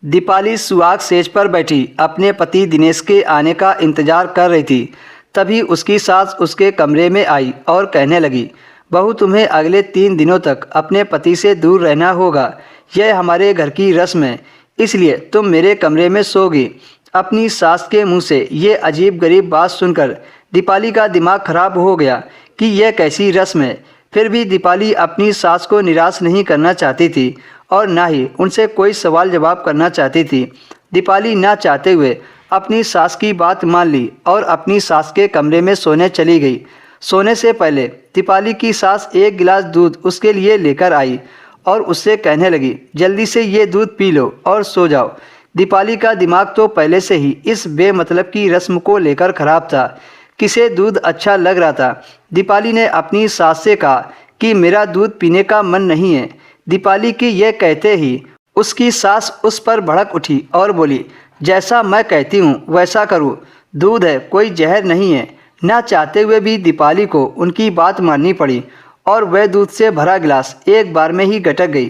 दीपाली सुहाग सेज पर बैठी अपने पति दिनेश के आने का इंतजार कर रही थी। तभी उसकी सास उसके कमरे में आई और कहने लगी, बहू तुम्हें अगले 3 दिनों तक अपने पति से दूर रहना होगा। यह हमारे घर की रस्म है, इसलिए तुम मेरे कमरे में सोगी। अपनी सास के मुंह से ये अजीब गरीब बात सुनकर दीपाली का दिमाग खराब हो गया कि यह कैसी रस्म है। फिर भी दीपाली अपनी सास को निराश नहीं करना चाहती थी और ना ही उनसे कोई सवाल जवाब करना चाहती थी। दीपाली ना चाहते हुए अपनी सास की बात मान ली और अपनी सास के कमरे में सोने चली गई। सोने से पहले दीपाली की सास 1 गिलास दूध उसके लिए लेकर आई और उससे कहने लगी, जल्दी से ये दूध पी लो और सो जाओ। दीपाली का दिमाग तो पहले से ही इस बेमतलब की रस्म को लेकर खराब था। किसे दूध अच्छा लग रहा था। दीपाली ने अपनी सास से कहा कि मेरा दूध पीने का मन नहीं है। दीपाली की यह कहते ही उसकी सास उस पर भड़क उठी और बोली, जैसा मैं कहती हूँ वैसा करो, दूध है कोई जहर नहीं है। ना चाहते हुए भी दीपाली को उनकी बात माननी पड़ी और वह दूध से भरा गिलास एक बार में ही गटक गई।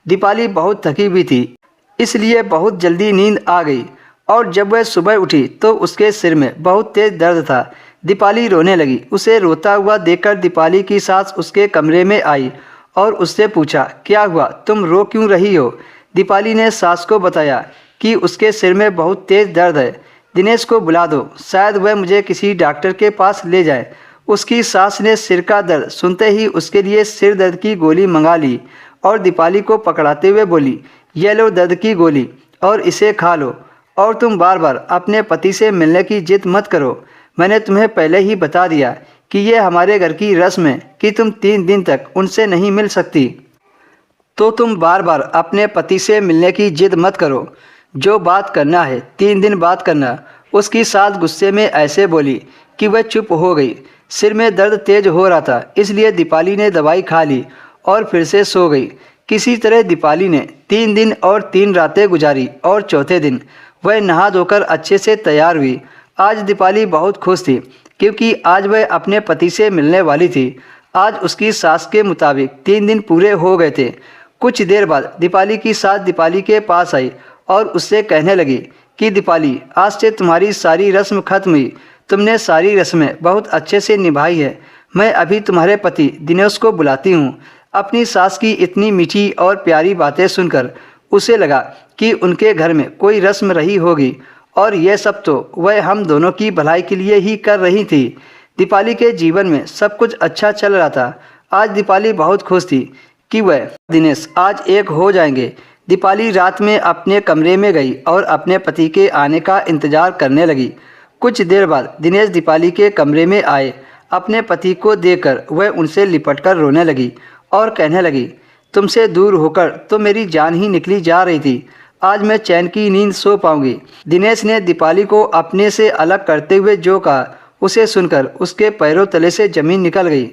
दीपाली बहुत थकी हुई थी, इसलिए बहुत जल्दी नींद आ गई और जब वह सुबह उठी तो उसके सिर में बहुत तेज दर्द था। दीपाली रोने लगी। उसे रोता हुआ देखकर दीपाली की सास उसके कमरे में आई और उससे पूछा, क्या हुआ, तुम रो क्यों रही हो। दीपाली ने सास को बताया कि उसके सिर में बहुत तेज दर्द है। दिनेश को बुला दो, शायद वह मुझे किसी डॉक्टर के पास ले जाए। उसकी सास ने सिर का दर्द सुनते ही उसके लिए सिर दर्द की गोली मंगा ली और दीपाली को पकड़ाते हुए बोली, यह लो दर्द की गोली और इसे खा लो और तुम बार बार अपने पति से मिलने की जिद मत करो। मैंने तुम्हें पहले ही बता दिया कि यह हमारे घर की रस्म है कि तुम 3 दिन तक उनसे नहीं मिल सकती, तो तुम बार बार अपने पति से मिलने की जिद मत करो। जो बात करना है 3 दिन बाद करना। उसकी सास गुस्से में ऐसे बोली कि वह चुप हो गई। सिर में दर्द तेज हो रहा था, इसलिए दीपाली ने दवाई खा ली और फिर से सो गई। किसी तरह दीपाली ने 3 दिन और 3 रातें गुजारी और चौथे दिन वह नहा धोकर अच्छे से तैयार हुई। आज दीपाली बहुत खुश थी क्योंकि आज वह अपने पति से मिलने वाली थी। आज उसकी सास के मुताबिक 3 दिन पूरे हो गए थे। कुछ देर बाद दीपाली की सास दीपाली के पास आई और उससे कहने लगी कि दीपाली, आज से तुम्हारी सारी रस्म खत्म हुई। तुमने सारी रस्में बहुत अच्छे से निभाई है। मैं अभी तुम्हारे पति दिनेश को बुलाती हूँ। अपनी सास की इतनी मीठी और प्यारी बातें सुनकर उसे लगा कि उनके घर में कोई रस्म रही होगी और यह सब तो वह हम दोनों की भलाई के लिए ही कर रही थी। दीपाली के जीवन में सब कुछ अच्छा चल रहा था। आज दीपाली बहुत खुश थी कि वह दिनेश आज एक हो जाएंगे। दीपाली रात में अपने कमरे में गई और अपने पति के आने का इंतजार करने लगी। कुछ देर बाद दिनेश दीपाली के कमरे में आए। अपने पति को देखकर वह उनसे लिपटकर रोने लगी और कहने लगी, तुमसे दूर होकर तो मेरी जान ही निकली जा रही थी। आज मैं चैन की नींद सो पाऊंगी। दिनेश ने दीपाली को अपने से अलग करते हुए जो कहा, उसे सुनकर उसके पैरों तले से जमीन निकल गई।